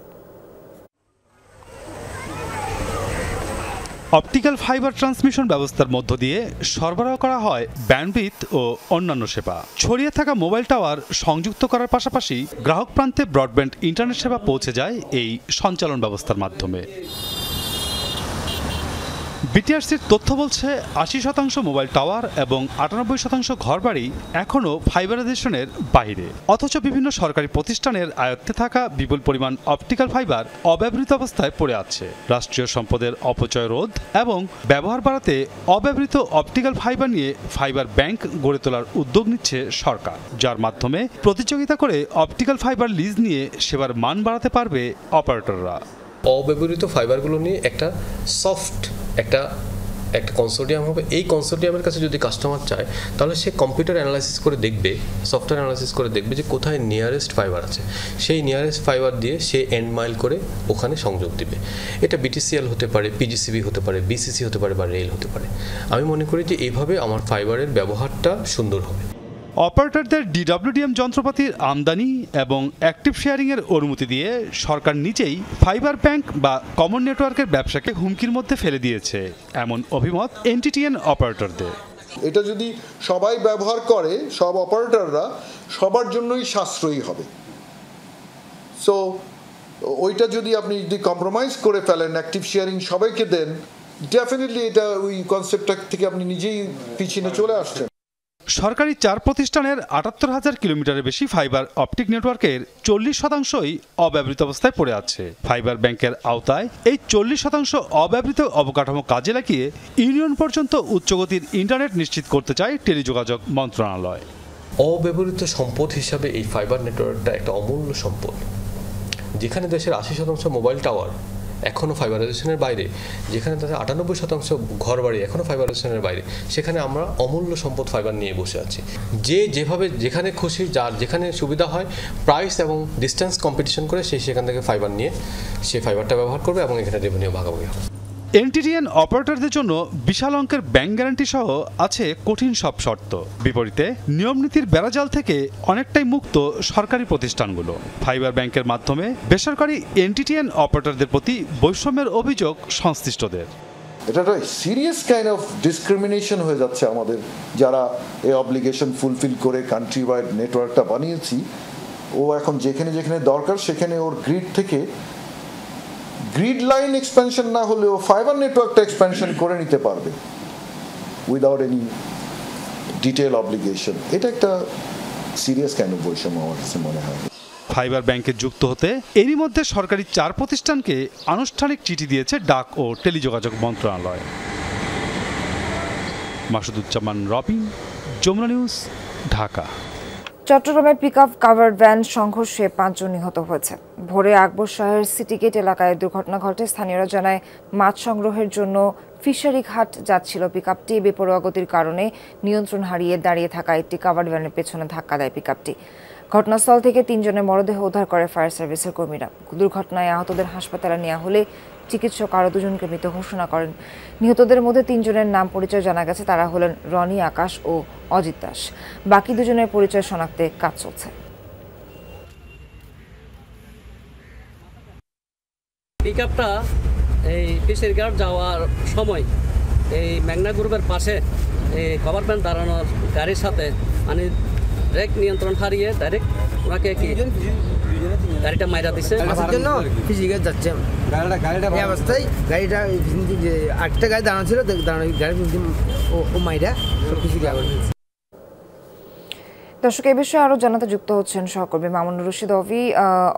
Speaker 13: অপটিক্যাল ফাইবার ট্রান্সমিশন ব্যবস্থার মধ্য দিয়ে সরবরাহ করা হয় ব্যান্ডউইথ ও অন্যান্য সেবা। ছড়িয়ে থাকা মোবাইল টাওয়ার সংযুক্ত করার পাশাপাশি গ্রাহক প্রান্তে ব্রডব্যান্ড ইন্টারনেট সেবা পৌঁছে যায় এই সঞ্চালন ব্যবস্থার মাধ্যমে। বিটিআরসির তথ্য বলছে, ৮০% মোবাইল টাওয়ার এবং ৯৮% ঘরবাড়ি এখনও ফাইবারাইজেশনের বাইরে। অথচ বিভিন্ন সরকারি প্রতিষ্ঠানের আয়ত্তে থাকা বিপুল পরিমাণ অপটিক্যাল ফাইবার অব্যবহৃত অবস্থায় পড়ে আছে। রাষ্ট্রীয় সম্পদের অপচয় রোধ এবং ব্যবহার বাড়াতে অব্যবহৃত অপটিক্যাল ফাইবার নিয়ে ফাইবার ব্যাংক গড়ে তোলার উদ্যোগ নিচ্ছে সরকার, যার মাধ্যমে প্রতিযোগিতা করে অপটিক্যাল ফাইবার লিজ নিয়ে সেবার মান বাড়াতে পারবে অপারেটররা।
Speaker 14: অব্যবহৃত ফাইবারগুলো নিয়ে একটা সফট একটা কনসোর্টিয়াম হবে। এই কনসোর্টিয়ামের কাছে যদি কাস্টমার চায়, তাহলে সে কম্পিউটার অ্যানালাইসিস করে দেখবে, সফটওয়্যার অ্যানালাইসিস করে দেখবে যে কোথায় নিয়ারেস্ট ফাইবার আছে। সেই নিয়ারেস্ট ফাইবার দিয়ে সে এন্ড মাইল করে ওখানে সংযোগ দিবে। এটা BTCL হতে পারে, PGCB হতে পারে, BCC হতে পারে বা রেল হতে পারে। আমি মনে করি যে এইভাবে আমার ফাইবারের ব্যবহারটা সুন্দর হবে।
Speaker 13: অপারেটরদের DWDM যন্ত্রপাতির আমদানি এবং অ্যাক্টিভ শেয়ারিংয়ের অনুমতি দিয়ে সরকার নিজেই ফাইবার ব্যাংক বা কমন নেটওয়ার্কের ব্যবসাকে হুমকির মধ্যে ফেলে দিয়েছে, এমন অভিমত NTTN অপারেটরদের।
Speaker 15: এটা যদি সবাই ব্যবহার করে, সব অপারেটররা, সবার জন্যই সাশ্রয়ী হবে। সো ওইটা যদি আপনি কম্প্রোমাইজ করে ফেলেন, অ্যাক্টিভ শেয়ারিং সবাইকে দেন, ডেফিনেটলি এটা ওই কনসেপ্টটা থেকে আপনি নিজেই পিছনে চলে আসছেন।
Speaker 13: সরকারি 4 প্রতিষ্ঠানের ৭৮,০০০ কিলোমিটারের বেশি ফাইবার অপটিক নেটওয়ার্কের 40%ই অব্যবহৃত অবস্থায় পড়ে আছে। ফাইবার ব্যাংকের আওতায় এই 40% অব্যবহৃত অবকাঠামো কাজে লাগিয়ে ইউনিয়ন পর্যন্ত উচ্চগতির ইন্টারনেট নিশ্চিত করতে চায় টেলিযোগাযোগ মন্ত্রণালয়।
Speaker 14: অব্যবহৃত সম্পদ হিসাবে এই ফাইবার নেটওয়ার্কটা একটা অমূল্য সম্পদ। যেখানে দেশের ৮০% মোবাইল টাওয়ার এখনও ফাইবারাইজেশনের বাইরে, যেখানে তাদের ৯৮% ঘরবাড়ি এখনও ফাইবারাইজেশনের বাইরে, সেখানে আমরা অমূল্য সম্পদ ফাইবার নিয়ে বসে আছি। যে যেভাবে যেখানে খুশি, যার যেখানে সুবিধা হয়, প্রাইস এবং ডিস্টেন্স কম্পিটিশন করে সেখান থেকে ফাইবার নিয়ে সে ফাইবারটা ব্যবহার করবে এবং এখানে রেভিনিউ ভাগাভাগি হবে।
Speaker 13: NTTN অপারেটরদের জন্য বিশাল অঙ্কের ব্যাংক গ্যারান্টি সহ আছে কঠিন সব শর্ত। বিপরীতে নিয়মনীতির বেড়াজাল থেকে অনেকটাই মুক্ত সরকারি প্রতিষ্ঠানগুলো। ফাইবার ব্যাংকের মাধ্যমে বেসরকারি NTTN অপারেটরদের প্রতি বৈষম্যের অভিযোগ সংশ্লিষ্টদের।
Speaker 15: এটা একটা সিরিয়াস কাইন্ড অফ ডিসক্রিমিনেশন হয়ে যাচ্ছে আমাদের, যারা এই অব্লিগেশন ফুলফিল করে কান্ট্রি ওয়াইড নেটওয়ার্কটা বানিয়েছি। ও এখন যেখানে যেখানে দরকার সেখানে ওর গ্রিড থেকে গ্রিড লাইন এক্সপেনশন না হলেও ফাইবার নেটওয়ার্কটা এক্সপেনশন করে নিতে পারবে উইদাউট এনি ডিটেল অব্লিগেশন। এটা একটা সিরিয়াস কাইন্ড অফ বৈষম্য আমার কাছে মনে হয়।
Speaker 13: ফাইবার ব্যাংকে যুক্ত হতে এরই মধ্যে সরকারি 4 প্রতিষ্ঠানকে আনুষ্ঠানিক চিঠি দিয়েছে ডাক ও টেলিযোগাযোগ মন্ত্রণালয়। মাসুদুজ্জামান রবিন, যমুনা নিউজ, ঢাকা।
Speaker 1: চট্টগ্রামে পিকআপ কাভার্ড ভ্যান সংঘর্ষে ৫ জন নিহত হয়েছে। ভোরে আকবর শাহের সিটি গেট এলাকায় দুর্ঘটনা ঘটে। স্থানীয়রা জানায় মাছ সংগ্রহের জন্য ফিশারি ঘাট যাচ্ছিল পিকআপটি। বেপরোয়া গতির কারণে নিয়ন্ত্রণ হারিয়ে দাঁড়িয়ে থাকা একটি কাভার্ড ভ্যানের পেছনে ধাক্কা দেয় পিকআপটি। ঘটনাস্থল থেকে ৩ জনের মরদেহ উদ্ধার করে ফায়ার সার্ভিসের কর্মীরা। দুর্ঘটনায় আহতদের হাসপাতালে নেওয়া হলে চিকিৎসক আরও 2 জনকে মৃত ঘোষণা করেন। নিহতদের মধ্যে 3 জনের নাম পরিচয় জানা গেছে। তারা হলেন রনি, আকাশ ও অজিত দাস। বাকি 2 জনের পরিচয় শনাক্তে কাজ চলছে।
Speaker 16: পিকআপটা এই ফিশারি ঘাট যাওয়ার সময় এই মেঘনা গ্রুপের পাশে এই কভার ভ্যান দাঁড়ানোর গাড়ির সাথে মানে ব্রেক নিয়ন্ত্রণ হারিয়ে ডাইরেক্ট ওনাকে কি গাড়িটা মাইরা দিচ্ছে।
Speaker 17: জন্য ফিজিক্যাল যাচ্ছে এই অবস্থায় গাড়িটা আরেকটা গাড়ি দাঁড়ানো ছিল, গাড়ি ও মাইরা সব কিছু গিয়ে।
Speaker 1: দর্শক, এই বিষয়ে আরো জানাতে যুক্ত হচ্ছেন সহকর্মী মামুনুর রশিদ অভি।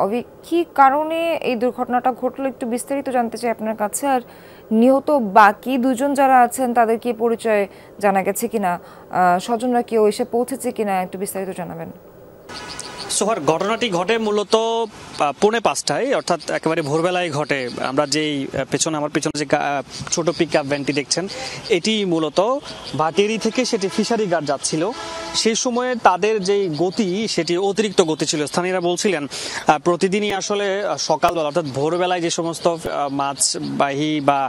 Speaker 1: অভি, কি কারণে এই দুর্ঘটনাটা ঘটলো একটু বিস্তারিত জানতে চাই আপনার কাছে। আর নিহত বাকি 2 জন যারা আছেন তাদের কি পরিচয় জানা গেছে কিনা, স্বজনরা কেউ এসে পৌঁছেছে কিনা, একটু বিস্তারিত জানাবেন।
Speaker 18: সোহার, ঘটনাটি ঘটে মূলত 4:45টায়, অর্থাৎ একেবারে ভোরবেলায় ঘটে। আমরা যেই আমার পেছনে যে ছোট পিকআপ ভ্যানটি দেখছেন, এটি মূলত ভাটিয়ারি থেকে সেটি ফিশারি ঘাট যাচ্ছিল। সেই সময়ে তাদের যে গতি সেটি অতিরিক্ত গতি ছিল। স্থানীয়রা বলছিলেন প্রতিদিনই আসলে সকালবেলা অর্থাৎ ভোরবেলায় যে সমস্ত মাছবাহী বা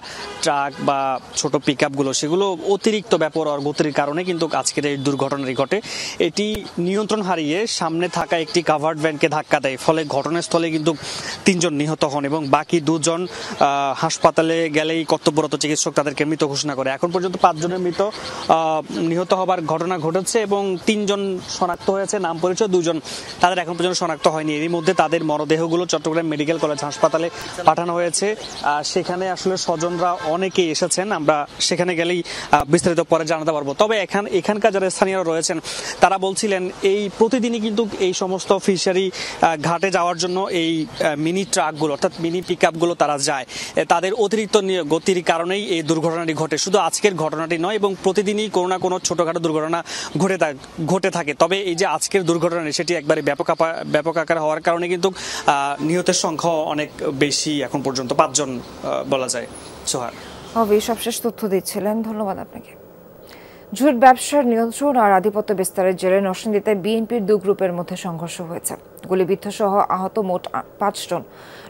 Speaker 18: ট্রাক বা ছোট পিকআপগুলো সেগুলো অতিরিক্ত বেপরোয়া গতির কারণে কিন্তু আজকের এই দুর্ঘটনাটি ঘটে। এটি নিয়ন্ত্রণ হারিয়ে সামনে থাকা একটি কাভার্ড ভ্যানকে ধাক্কা দেয়। ফলে ঘটনাস্থলে কিন্তু 3 জন নিহত হন এবং বাকি 2 জন হাসপাতালে গেলেই কর্তব্যরত চিকিৎসক তাদেরকে মৃত ঘোষণা করে। এখন পর্যন্ত 5 জনের নিহত হবার ঘটনা ঘটেছে এবং 3 জন শনাক্ত হয়েছে, নাম পরিচয় 2 জন তাদের এখন পর্যন্ত শনাক্ত হয়নি। এর মধ্যে তাদের মরদেহগুলো চট্টগ্রাম মেডিকেল কলেজ হাসপাতালে পাঠানো হয়েছে। সেখানে আসলে স্বজনরা অনেকেই এসেছেন, আমরা সেখানে গেলেই বিস্তারিত পরে জানাতে পারবো। তবে এখানকার যারা স্থানীয়রা রয়েছেন তারা বলছিলেন এই প্রতিদিনই কিন্তু এই সমস্ত ফিশারি ঘাটে যাওয়ার জন্য এই মিনি ট্রাকগুলো অর্থাৎ মিনি পিকআপগুলো তারা যায়। তাদের অতিরিক্ত গতির কারণেই এই দুর্ঘটনাটি ঘটে। শুধু আজকের ঘটনাটি নয় এবং প্রতিদিনই কোনো না কোনো ছোটখাটো দুর্ঘটনা ঘটে থাকে। তবে এই যে আজকের দুর্ঘটনা সেটি একবারে ব্যাপক আকার হওয়ার কারণে কিন্তু নিহতের সংখ্যা অনেক বেশি, এখন পর্যন্ত 5 জন বলা যায়। সোহার,
Speaker 1: সবশেষ তথ্য দিচ্ছিলেন, ধন্যবাদ আপনাকে। জুট ব্যবসার নিয়ন্ত্রণ আর আধিপত্য বিস্তারের জেরে নরসিংদীতে বিএনপির 2 গ্রুপের মধ্যে সংঘর্ষ হয়েছে। গুলিবিদ্ধ সহ আহত মোট 5 জন।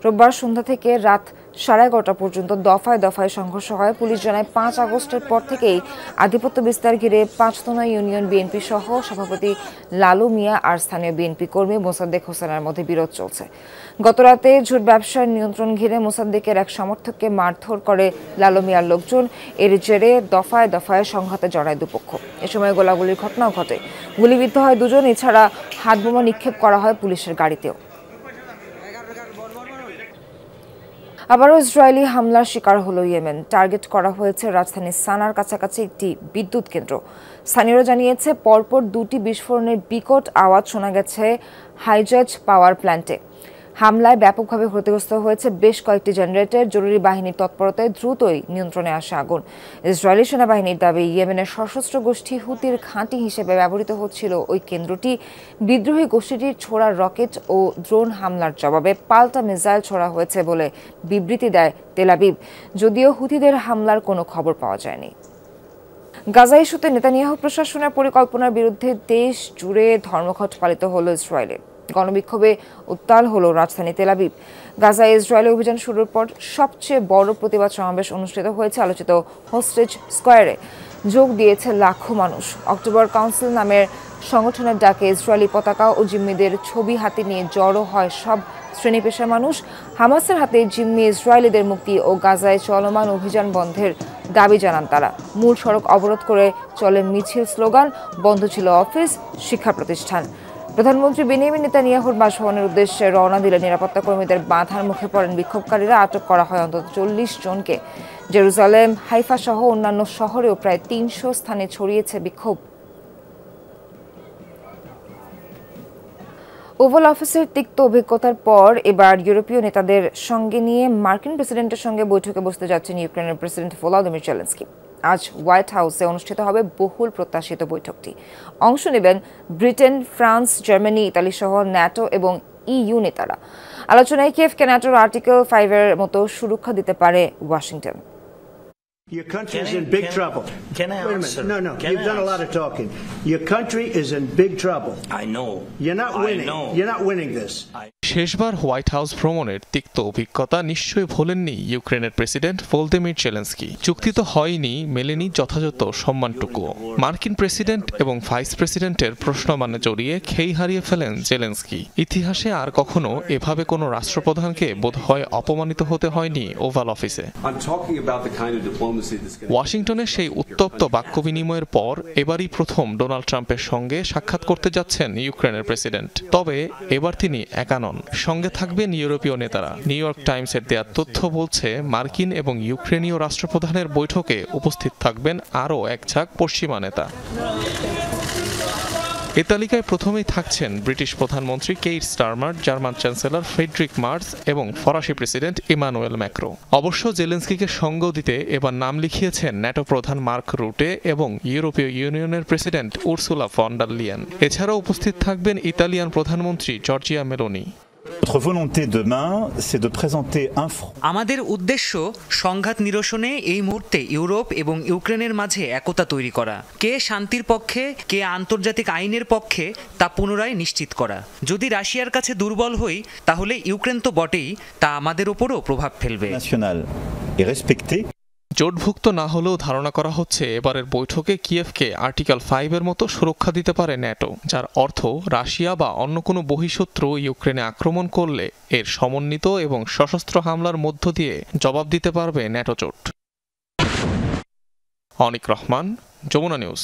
Speaker 1: রোববার সন্ধ্যা থেকে রাত 11:30 পর্যন্ত দফায় দফায় সংঘর্ষ হয়। পুলিশ জানায় 5 আগস্টের পর থেকেই আধিপত্য বিস্তার ঘিরে পাঁচতোনা ইউনিয়ন বিএনপি সহ সভাপতি লালু মিয়া আর স্থানীয় বিএনপি কর্মী মোসাদ্দেক হোসেনের মধ্যে বিরোধ চলছে। গতরাতে জুট ব্যবসার নিয়ন্ত্রণ ঘিরে মোসাদ্দেকের এক সমর্থককে মারধর করে লালু মিয়ার লোকজন। এর জেরে দফায় দফায় সংঘাতে জড়ায় দুপক্ষ। এ সময় গোলাগুলির ঘটনাও ঘটে। গুলিবিদ্ধ হয় 2 জন। এছাড়া হাতবোমা নিক্ষেপ করা হয় পুলিশের গাড়িতেও। আবারও ইসরায়েলি হামলার শিকার হলো ইয়েমেন। টার্গেট করা হয়েছে রাজধানী সানার কাছাকাছি একটি বিদ্যুৎ কেন্দ্র। স্থানীয়রা জানিয়েছে পরপর 2টি বিস্ফোরণের বিকট আওয়াজ শোনা গেছে হাইজাজ পাওয়ার প্ল্যান্টে। হামলায় ব্যাপকভাবে ক্ষতিগ্রস্ত হয়েছে বেশ কয়েকটি জেনারেটর। জরুরি বাহিনীর তৎপরতায় দ্রুতই নিয়ন্ত্রণে আসে আগুন। ইসরায়েলি সেনাবাহিনীর দাবি ইয়েমেনের সশস্ত্র গোষ্ঠী হুতির ঘাঁটি হিসেবে ব্যবহৃত হচ্ছিল ওই কেন্দ্রটি। বিদ্রোহী গোষ্ঠীটির ছোড়া রকেট ও ড্রোন হামলার জবাবে পাল্টা মিসাইল ছোড়া হয়েছে বলে বিবৃতি দেয় তেল আবিব, যদিও হুতিদের হামলার কোনো খবর পাওয়া যায়নি। গাজা ইস্যুতে নেতানিয়াহু প্রশাসনের পরিকল্পনার বিরুদ্ধে দেশ জুড়ে ধর্মঘট পালিত হলো ইসরায়েলে। গণবিক্ষোভে উত্তাল হলো রাজধানী তেল আবিব। গাজায় ইসরায়েলের অভিযান শুরুর পর সবচেয়ে বড় প্রতিবাদ সমাবেশ অনুষ্ঠিত হয়েছে আলোচিত হোস্টেজ স্কয়ারে। যোগ দিয়েছে লাখো মানুষ। অক্টোবর কাউন্সিল নামের সংগঠনের ডাকে ইসরায়েলি পতাকা ও জিম্মিদের ছবি হাতে নিয়ে জড়ো হয় সব শ্রেণী পেশার মানুষ। হামাসের হাতে জিম্মি ইসরায়েলিদের মুক্তি ও গাজায় চলমান অভিযান বন্ধের দাবি জানান তারা। মূল সড়ক অবরোধ করে চলে মিছিল, স্লোগান। বন্ধ ছিল অফিস, শিক্ষা প্রতিষ্ঠান। প্রধানমন্ত্রী বেনিয়ামিন নেতানিয়াহুর বাসভবনের উদ্দেশ্যে রওনা দিলে নিরাপত্তা কর্মীদের বাধার মুখে পড়েন বিক্ষোভকারীরা। আটক করা হয় অন্তত 40 জনকে। জেরুজালেম, হাইফা সহ অন্যান্য শহরেও প্রায় 300 স্থানে ছড়িয়েছে বিক্ষোভ। ওভাল অফিসের তিক্ত অভিজ্ঞতার পর এবার ইউরোপীয় নেতাদের সঙ্গে নিয়ে মার্কিন প্রেসিডেন্টের সঙ্গে বৈঠকে বসতে যাচ্ছেন ইউক্রেনের প্রেসিডেন্ট ভলোদিমির জেলেনস্কি। আজ হোয়াইট হাউসে অনুষ্ঠিত হবে বহুল প্রত্যাশিত বৈঠকটি। অংশ নেবেন ব্রিটেন, ফ্রান্স, জার্মানি, ইতালি সহ ন্যাটো এবং ইইউ নেতারা। আলোচনায় কিয়েভকে ন্যাটোর আর্টিকেল 5 এর মতো সুরক্ষা দিতে পারে Washington.
Speaker 19: Your country is in big trouble.
Speaker 20: Can I
Speaker 19: Wait a
Speaker 20: answer?
Speaker 19: minute. No,
Speaker 20: Can
Speaker 19: you've
Speaker 20: I
Speaker 19: done a lot
Speaker 20: answer?
Speaker 19: of talking. Your country is in big trouble.
Speaker 20: I know.
Speaker 19: You're not winning.
Speaker 20: I know.
Speaker 19: You're not winning this.
Speaker 21: শেষবার white house ভ্রমণের তিক্ত অভিজ্ঞতা নিশ্চয়ই ভোলেননি ইউক্রেনের president Volodymyr Zelensky. চুক্তি তো হয়নি, মেলেনি যথাযথ সম্মানটুকুও। মার্কিন প্রেসিডেন্ট এবং ভাইস প্রেসিডেন্টের প্রশ্নমানে জড়িয়ে খেই হারিয়ে ফেলেন জেলেনস্কি। ইতিহাসে আর কখনো এভাবে কোনো রাষ্ট্রপ্রধানকে বোধহয় অপমানিত হতে হয়নি ওভাল অফিসে। ওয়াশিংটনে সেই উত্তপ্ত বাক্য বিনিময়ের পর এবারই প্রথম ডোনাল্ড ট্রাম্পের সঙ্গে সাক্ষাৎ করতে যাচ্ছেন ইউক্রেনের প্রেসিডেন্ট। তবে এবার তিনি একা নন, সঙ্গে থাকবেন ইউরোপীয় নেতারা। নিউ ইয়র্ক টাইমসের দেয়া তথ্য বলছে মার্কিন এবং ইউক্রেনীয় রাষ্ট্রপ্রধানের বৈঠকে উপস্থিত থাকবেন আরও এক ঝাঁক পশ্চিমা নেতা। এ তালিকায় প্রথমেই থাকছেন ব্রিটিশ প্রধানমন্ত্রী Keir Starmer, German chancellor Friedrich Merz এবং ফরাসি প্রেসিডেন্ট ইমানুয়েল ম্যাক্রো। অবশ্য জেলেনস্কিকে সঙ্গ দিতে এবার নাম লিখিয়েছেন ন্যাটো প্রধান মার্ক রুটে এবং ইউরোপীয় ইউনিয়নের president Ursula von der Leyen. এছাড়াও উপস্থিত থাকবেন ইতালিয়ান প্রধানমন্ত্রী জর্জিয়া মেলোনি।
Speaker 23: আমাদের উদ্দেশ্য সংঘাত নিরসনে এই মুহূর্তে ইউরোপ এবং ইউক্রেনের মাঝে একতা তৈরি করা। কে শান্তির পক্ষে, কে আন্তর্জাতিক আইনের পক্ষে তা পুনরায় নিশ্চিত করা। যদি রাশিয়ার কাছে দুর্বল হই তাহলে ইউক্রেন তো বটেই, তা আমাদের ওপরও প্রভাব ফেলবে।
Speaker 21: জোটভুক্ত না হলেও ধারণা করা হচ্ছে এবারের বৈঠকে কিয়েভকে আর্টিকেল 5 এর মতো সুরক্ষা দিতে পারে ন্যাটো, যার অর্থ রাশিয়া বা অন্য কোনো বহিঃশত্রু ইউক্রেনে আক্রমণ করলে এর সমন্বিত এবং সশস্ত্র হামলার মধ্য দিয়ে জবাব দিতে পারবে ন্যাটো জোট। অনিক রহমান, যমুনা নিউজ।